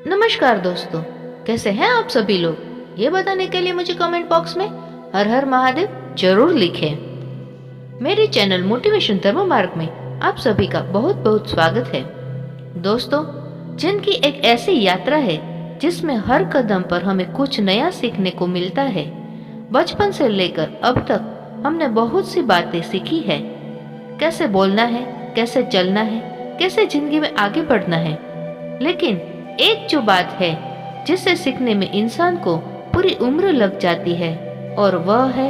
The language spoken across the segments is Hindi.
नमस्कार दोस्तों, कैसे हैं आप सभी लोग? ये बताने के लिए मुझे कमेंट बॉक्स में हर हर महादेव जरूर लिखें। मेरे चैनल मोटिवेशन धर्म मार्ग में आप सभी का बहुत बहुत स्वागत है। दोस्तों, जिनकी एक ऐसी यात्रा है जिसमें हर कदम पर हमें कुछ नया सीखने को मिलता है। बचपन से लेकर अब तक हमने बहुत सी बातें सीखी है, कैसे बोलना है, कैसे चलना है, कैसे जिंदगी में आगे बढ़ना है। लेकिन एक जो बात है जिसे सीखने में इंसान को पूरी उम्र लग जाती है, और वह है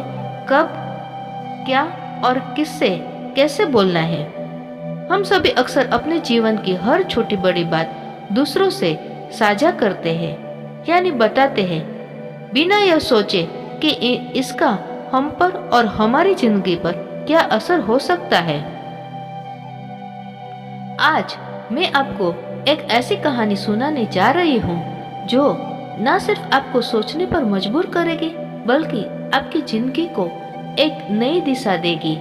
कब, क्या और किससे कैसे बोलना है। हम सभी अक्सर अपने जीवन की हर छोटी बड़ी बात दूसरों से साझा करते हैं, यानी बताते हैं, बिना यह सोचे कि इसका हम पर और हमारी जिंदगी पर क्या असर हो सकता है। आज मैं आपको एक ऐसी कहानी सुनाने जा रही हूँ जो न सिर्फ आपको सोचने पर मजबूर करेगी, बल्कि आपकी जिंदगी को एक नई दिशा देगी।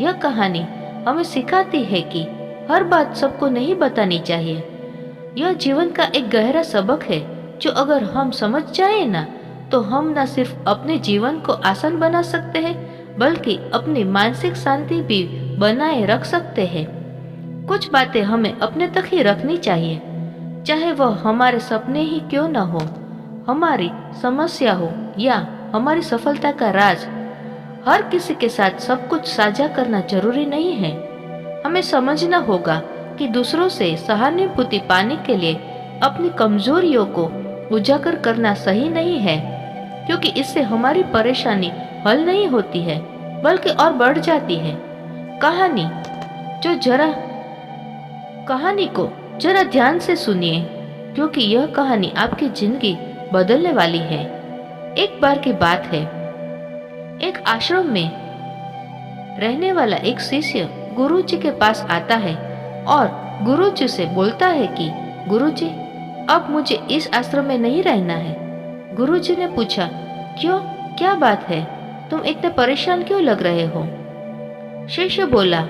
यह कहानी हमें सिखाती है कि हर बात सबको नहीं बतानी चाहिए। यह जीवन का एक गहरा सबक है जो अगर हम समझ जाए ना, तो हम न सिर्फ अपने जीवन को आसान बना सकते हैं, बल्कि अपनी मानसिक शांति भी बनाए रख सकते हैं। कुछ बातें हमें अपने तक ही रखनी चाहिए, चाहे वह हमारे सपने ही क्यों न हो, हमारी समस्या हो या हमारी सफलता का राज। हर किसी के साथ सब कुछ साझा करना जरूरी नहीं है। हमें समझना होगा कि दूसरों से सहानुभूति पाने के लिए अपनी कमजोरियों को उजागर करना सही नहीं है, क्योंकि इससे हमारी परेशानी हल नहीं होती है, बल्कि और बढ़ जाती है। कहानी को जरा ध्यान से सुनिए, क्योंकि यह कहानी आपकी जिंदगी बदलने वाली है। एक बार की बात है, एक आश्रम में रहने वाला एक शिष्य गुरुजी के पास आता है और गुरुजी से बोलता है कि गुरुजी, अब मुझे इस आश्रम में नहीं रहना है। गुरुजी ने पूछा, क्यों, क्या बात है, तुम इतने परेशान क्यों लग रहे हो? शिष्य बोला,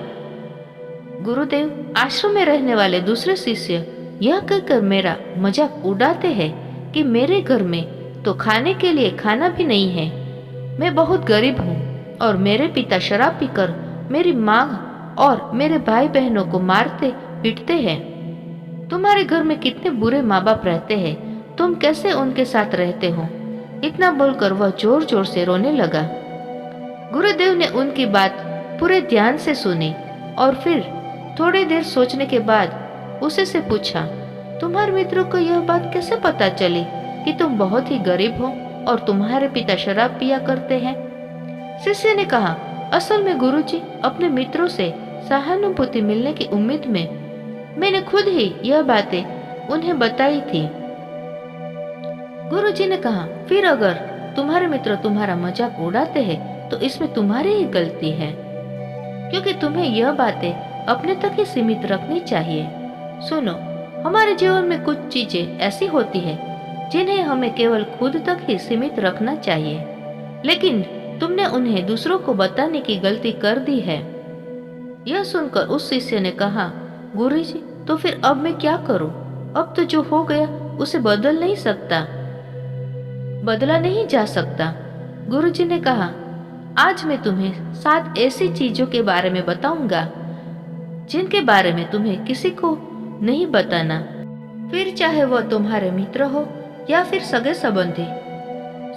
गुरुदेव, आश्रम में रहने वाले दूसरे शिष्य यह कहकर मेरा मजाक उड़ाते हैं कि मेरे घर में तो खाने के लिए खाना भी नहीं है। मैं बहुत गरीब हूँ और मेरे पिता शराब पीकर मेरी माँ और मेरे भाई बहनों को मारते पीटते हैं। तुम्हारे घर में कितने बुरे माँ बाप रहते हैं, तुम कैसे उनके साथ रहते हो? इतना बोलकर वह जोर जोर से रोने लगा। गुरुदेव ने उनकी बात पूरे ध्यान से सुनी और फिर थोड़ी देर सोचने के बाद उसे से पूछा, तुम्हारे मित्रों को यह बात कैसे पता चली कि तुम बहुत ही गरीब हो और तुम्हारे पिता शराब पिया करते हैं? शिष्य ने कहा, असल में गुरुजी, अपने मित्रों से सहानुभूति मिलने की उम्मीद में मैंने खुद ही यह बातें उन्हें बताई थी। गुरुजी ने कहा, फिर अगर तुम्हारे मित्र तुम्हारा मजाक उड़ाते हैं तो इसमें तुम्हारी ही गलती है, क्योंकि तुम्हें यह बातें अपने तक ही सीमित रखनी चाहिए। सुनो, हमारे जीवन में कुछ चीजें ऐसी होती है जिन्हें हमें केवल खुद तक ही सीमित रखना चाहिए, लेकिन तुमने उन्हें दूसरों को बताने की गलती कर दी है। यह सुनकर उस शिष्य ने कहा, गुरुजी, तो फिर अब मैं क्या करूं? अब तो जो हो गया उसे बदला नहीं जा सकता। गुरुजी ने कहा, आज मैं तुम्हें 7 ऐसी चीजों के बारे में बताऊंगा जिनके बारे में तुम्हें किसी को नहीं बताना, फिर चाहे वह तुम्हारे मित्र हो या फिर सगे संबंधी।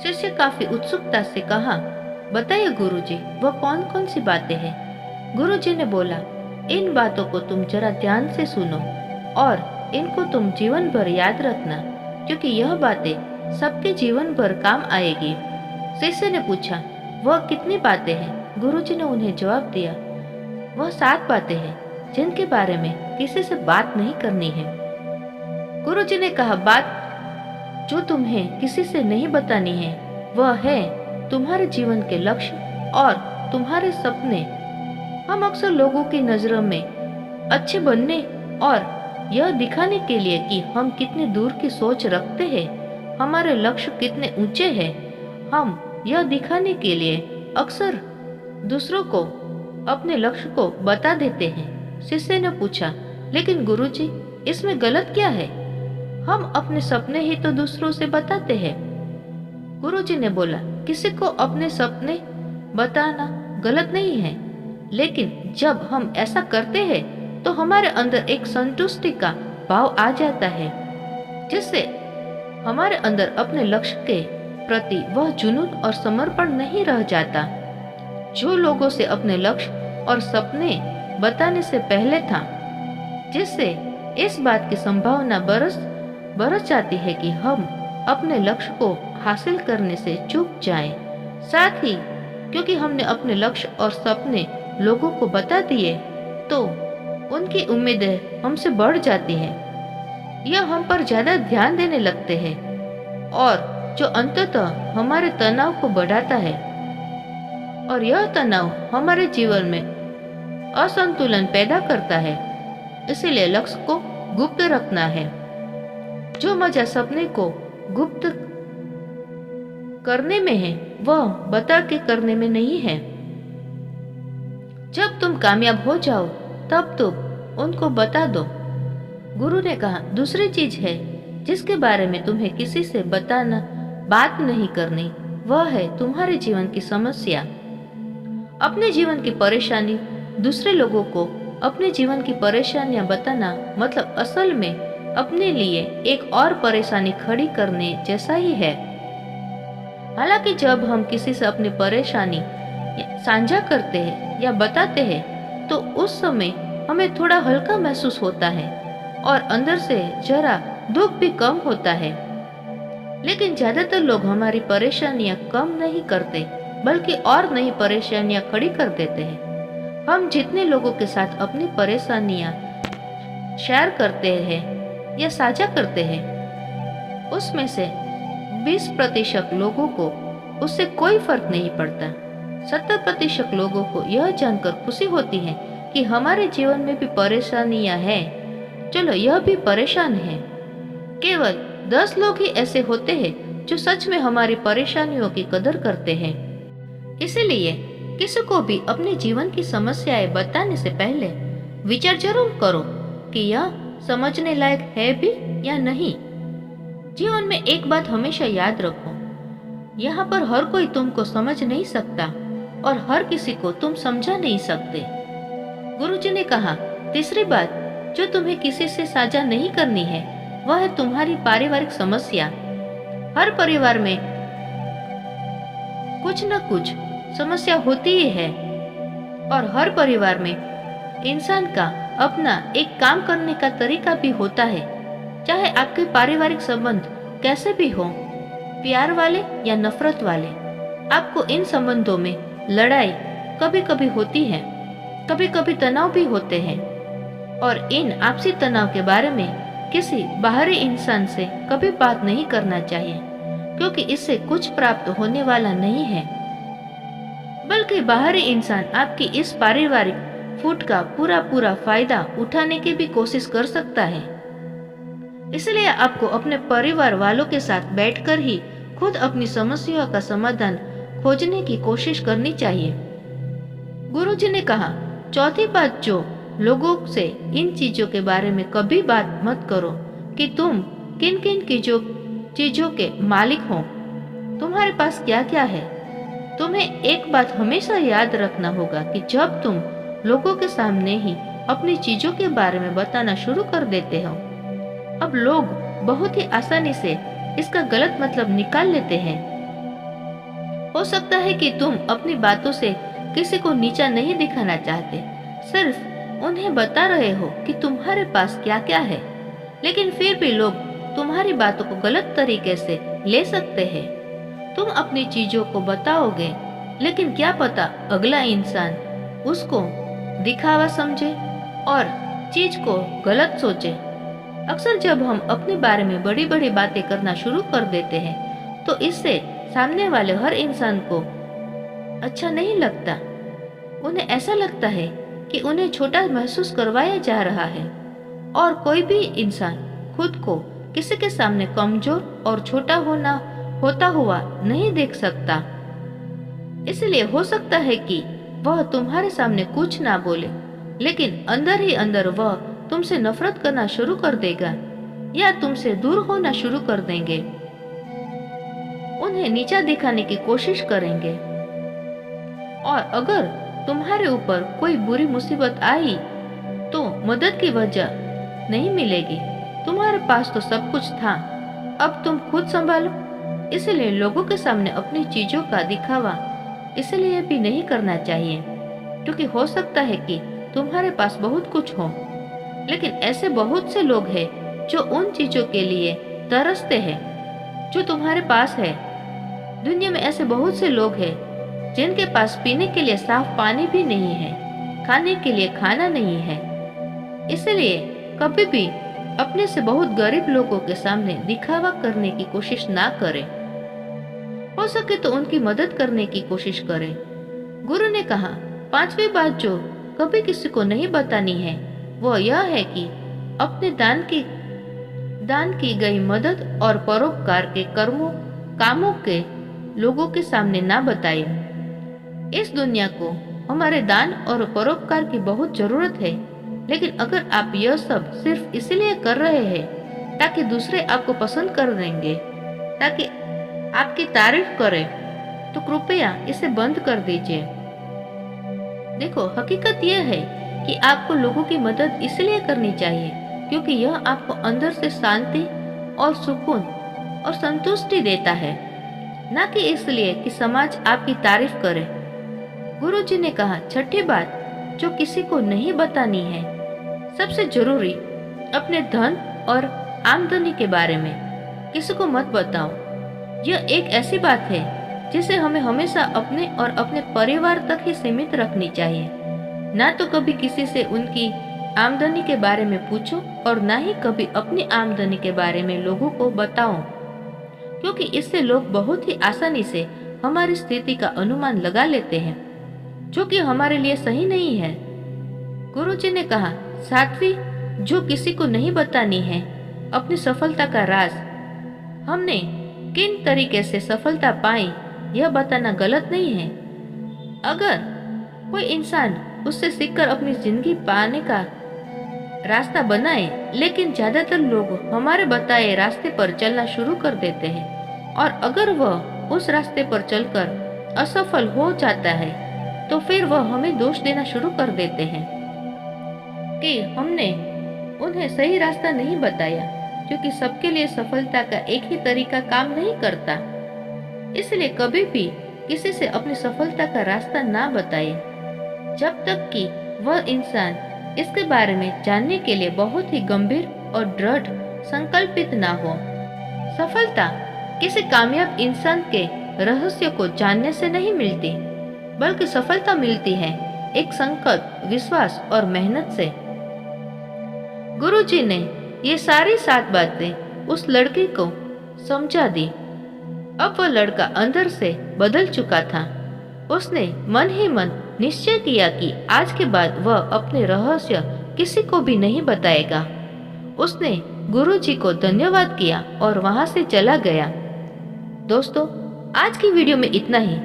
शिष्य काफी उत्सुकता से कहा, बताइए गुरुजी, वह कौन कौन सी बातें हैं? गुरुजी ने बोला, इन बातों को तुम जरा ध्यान से सुनो और इनको तुम जीवन भर याद रखना, क्योंकि यह बातें सबके जीवन भर काम आएगी। शिष्य ने पूछा, वह कितनी बातें हैं? गुरुजी ने उन्हें जवाब दिया, वह 7 बातें हैं जिनके बारे में किसी से बात नहीं करनी है। गुरुजी ने कहा, बात जो तुम्हें किसी से नहीं बतानी है वह है तुम्हारे जीवन के लक्ष्य और तुम्हारे सपने। हम अक्सर लोगों की नजरों में अच्छे बनने और यह दिखाने के लिए कि हम कितने दूर की सोच रखते हैं, हमारे लक्ष्य कितने ऊंचे हैं, हम यह दिखाने के लिए अक्सर दूसरों को अपने लक्ष्य को बता देते हैं। शिष्य ने पूछा, लेकिन गुरुजी, इसमें गलत क्या है? हम अपने सपने ही तो दूसरों से बताते हैं। गुरुजी ने बोला, किसी को अपने सपने बताना गलत नहीं है, लेकिन जब हम ऐसा करते हैं तो हमारे अंदर एक संतुष्टि का भाव आ जाता है, जिससे हमारे अंदर अपने लक्ष्य के प्रति वह जुनून और समर्पण नहीं रह जाता जो लोगों से अपने लक्ष्य और सपने बताने से पहले था, जिससे इस बात की संभावना बरस जाती है कि हम अपने लक्ष्य को हासिल करने से चूक जाएं। साथ ही क्योंकि हमने अपने लक्ष्य और सपने लोगों को बता दिए तो उनकी उम्मीदें हमसे बढ़ जाती हैं। यह हम पर ज्यादा ध्यान देने लगते हैं और जो अंततः हमारे तनाव को बढ़ाता है, और यह तनाव हमारे जीवन में असंतुलन पैदा करता है। इसीलिए लक्ष्य को गुप्त रखना है। जो मजा सपने को गुप्त करने में है वह बता के करने में नहीं है। जब तुम कामयाब हो जाओ तब तुम उनको बता दो। गुरु ने कहा, दूसरी चीज है जिसके बारे में तुम्हें किसी से बात नहीं करनी, वह है तुम्हारे जीवन की समस्या। अपने जीवन की परेशानी दूसरे लोगों को अपने जीवन की परेशानियां बताना मतलब असल में अपने लिए एक और परेशानी खड़ी करने जैसा ही है। हालांकि जब हम किसी से अपनी परेशानी साझा करते हैं या बताते हैं तो उस समय हमें थोड़ा हल्का महसूस होता है और अंदर से जरा दुख भी कम होता है। लेकिन ज्यादातर लोग हमारी परेशानियां कम नहीं करते बल्कि और नई परेशानियां खड़ी कर देते हैं। हम जितने लोगों के साथ अपनी परेशानियां शेयर करते हैं या साझा करते हैं उसमें से 20% लोगों को उससे कोई फर्क नहीं पड़ता। 70% लोगों को यह जानकर खुशी होती है कि हमारे जीवन में भी परेशानियां हैं, चलो यह भी परेशान है। केवल 10 लोग ही ऐसे होते हैं जो सच में हमारी परेशानियों की कदर करते हैं। इसीलिए किसी को भी अपने जीवन की समस्याएं बताने से पहले विचार जरूर करो कि यह समझने लायक है भी या नहीं। जीवन में एक बात हमेशा याद रखो, यहाँ पर हर कोई तुमको समझ नहीं सकता और हर किसी को तुम समझा नहीं सकते। गुरुजी ने कहा, तीसरी बात जो तुम्हें किसी से साझा नहीं करनी है वह है तुम्हारी पारिवारिक समस्या। हर परिवार में कुछ न कुछ समस्या होती ही है और हर परिवार में इंसान का अपना एक काम करने का तरीका भी होता है। चाहे आपके पारिवारिक संबंध कैसे भी हो, प्यार वाले या नफरत वाले, आपको इन संबंधों में लड़ाई कभी कभी होती है, कभी कभी तनाव भी होते हैं और इन आपसी तनाव के बारे में किसी बाहरी इंसान से कभी बात नहीं करना चाहिए, क्योंकि इससे कुछ प्राप्त होने वाला नहीं है, बल्कि बाहरी इंसान आपकी इस पारिवारिक फूट का पूरा फायदा उठाने की भी कोशिश कर सकता है। इसलिए आपको अपने परिवार वालों के साथ बैठकर ही खुद अपनी समस्याओं का समाधान खोजने की कोशिश करनी चाहिए। गुरुजी ने कहा, चौथी बात, जो लोगों से इन चीजों के बारे में कभी बात मत करो कि तुम किन किन चीजों के मालिक हो, तुम्हारे पास क्या क्या है। तुम्हें एक बात हमेशा याद रखना होगा कि जब तुम लोगों के सामने ही अपनी चीजों के बारे में बताना शुरू कर देते हो, अब लोग बहुत ही आसानी से इसका गलत मतलब निकाल लेते हैं। हो सकता है कि तुम अपनी बातों से किसी को नीचा नहीं दिखाना चाहते, सिर्फ उन्हें बता रहे हो कि तुम्हारे पास क्या क्या है, लेकिन फिर भी लोग तुम्हारी बातों को गलत तरीके से ले सकते हैं। तुम अपनी चीजों को बताओगे, लेकिन क्या पता अगला इंसान उसको दिखावा समझे और चीज को गलत सोचे। अक्सर जब हम अपने बारे में बड़ी बड़ी बातें करना शुरू कर देते हैं तो इससे सामने वाले हर इंसान को अच्छा नहीं लगता। उन्हें ऐसा लगता है कि उन्हें छोटा महसूस करवाया जा रहा है और कोई भी इंसान खुद को किसी के सामने कमजोर और छोटा होता हुआ नहीं देख सकता। इसलिए हो सकता है कि वह तुम्हारे सामने कुछ ना बोले, लेकिन अंदर ही अंदर वह तुमसे नफरत करना शुरू कर देगा या तुमसे दूर होना शुरू कर देंगे, उन्हें नीचा दिखाने की कोशिश करेंगे। और अगर तुम्हारे ऊपर कोई बुरी मुसीबत आई तो मदद की वजह नहीं मिलेगी। तुम्हारे पास तो सब कुछ था, अब तुम खुद संभालो। इसलिए लोगों के सामने अपनी चीजों का दिखावा इसलिए भी नहीं करना चाहिए क्योंकि हो सकता है कि तुम्हारे पास बहुत कुछ हो, लेकिन ऐसे बहुत से लोग हैं जो उन चीजों के लिए तरसते हैं जो तुम्हारे पास है। दुनिया में ऐसे बहुत से लोग हैं जिनके पास पीने के लिए साफ पानी भी नहीं है, खाने के लिए खाना नहीं है। इसलिए कभी भी अपने से बहुत गरीब लोगों के सामने दिखावा करने की कोशिश ना करें। हो सके तो उनकी मदद करने की कोशिश करें। गुरु ने कहा, पांचवी बात जो कभी किसी को नहीं बतानी है वो यह है कि अपने दान की गई मदद और परोपकार के कामों के लोगों के सामने ना बताएं। इस दुनिया को हमारे दान और परोपकार की बहुत जरूरत है, लेकिन अगर आप यह सब सिर्फ इसलिए कर रहे हैं ताकि दूसरे आपको पसंद कर देंगे, ताकि आपकी तारीफ करें, तो कृपया इसे बंद कर दीजिए। देखो, हकीकत यह है कि आपको लोगों की मदद इसलिए करनी चाहिए क्योंकि यह आपको अंदर से शांति और सुकून और संतुष्टि देता है, ना कि इसलिए कि समाज आपकी तारीफ करे। गुरुजी ने कहा, छठी बात जो किसी को नहीं बतानी है, सबसे जरूरी अपने धन और आमदनी के बारे में किसी को मत बताओ। यह एक ऐसी बात है जिसे हमें हमेशा अपने और अपने परिवार तक ही सीमित रखनी चाहिए। ना तो कभी किसी से उनकी आमदनी के बारे में पूछो और ना ही कभी अपनी आमदनी के बारे में लोगों को बताओ, क्योंकि इससे लोग बहुत ही आसानी से हमारी स्थिति का अनुमान लगा लेते हैं, जो कि हमारे लिए सही नहीं है। गुरुजी ने कहा, सातवीं जो किसी को नहीं बतानी है, अपनी सफलता का राज। हमने किन तरीके से सफलता पाई यह बताना गलत नहीं है। अगर कोई इंसान उससे सीखकर अपनी जिंदगी पाने का रास्ता बनाए, लेकिन ज्यादातर लोग हमारे बताए रास्ते पर चलना शुरू कर देते हैं और अगर वह उस रास्ते पर चलकर असफल हो जाता है तो फिर वह हमें दोष देना शुरू कर देते हैं कि हमने उन्हें सही रास्ता नहीं बताया, क्योंकि सबके लिए सफलता का एक ही तरीका काम नहीं करता। इसलिए कभी भी किसी से अपनी सफलता का रास्ता ना बताए जब तक कि वह इंसान इसके बारे में जानने के लिए बहुत ही गंभीर और दृढ़ संकल्पित ना हो। सफलता किसी कामयाब इंसान के रहस्य को जानने से नहीं मिलती, बल्कि सफलता मिलती है एक संकल्प, विश्वास और मेहनत से। गुरुजी ने ये सारी 7 बातें उस लड़के को समझा दी। अब वह लड़का अंदर से बदल चुका था। उसने मन ही मन निश्चय किया कि आज के बाद वह अपने रहस्य किसी को भी नहीं बताएगा। उसने गुरुजी को धन्यवाद किया और वहां से चला गया। दोस्तों, आज की वीडियो में इतना ही।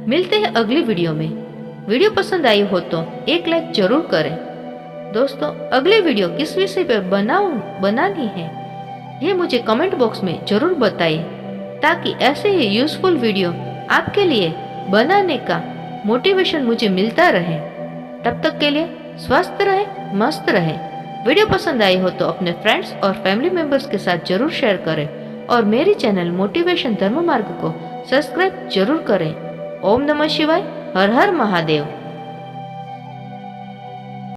मिलते हैं अगली वीडियो में। वीडियो पसंद आई हो तो एक लाइक जरूर करें। दोस्तों, अगली वीडियो किस विषय पर बनानी है ये मुझे कमेंट बॉक्स में जरूर बताइए, ताकि ऐसे ही यूजफुल वीडियो आपके लिए बनाने का मोटिवेशन मुझे मिलता रहे। तब तक के लिए स्वस्थ रहे, मस्त रहे। वीडियो पसंद आई हो तो अपने फ्रेंड्स और फैमिली मेंबर्स के साथ जरूर शेयर करें और मेरी चैनल मोटिवेशन धर्म मार्ग को सब्सक्राइब जरूर करें। ओम नमः शिवाय। हर हर महादेव।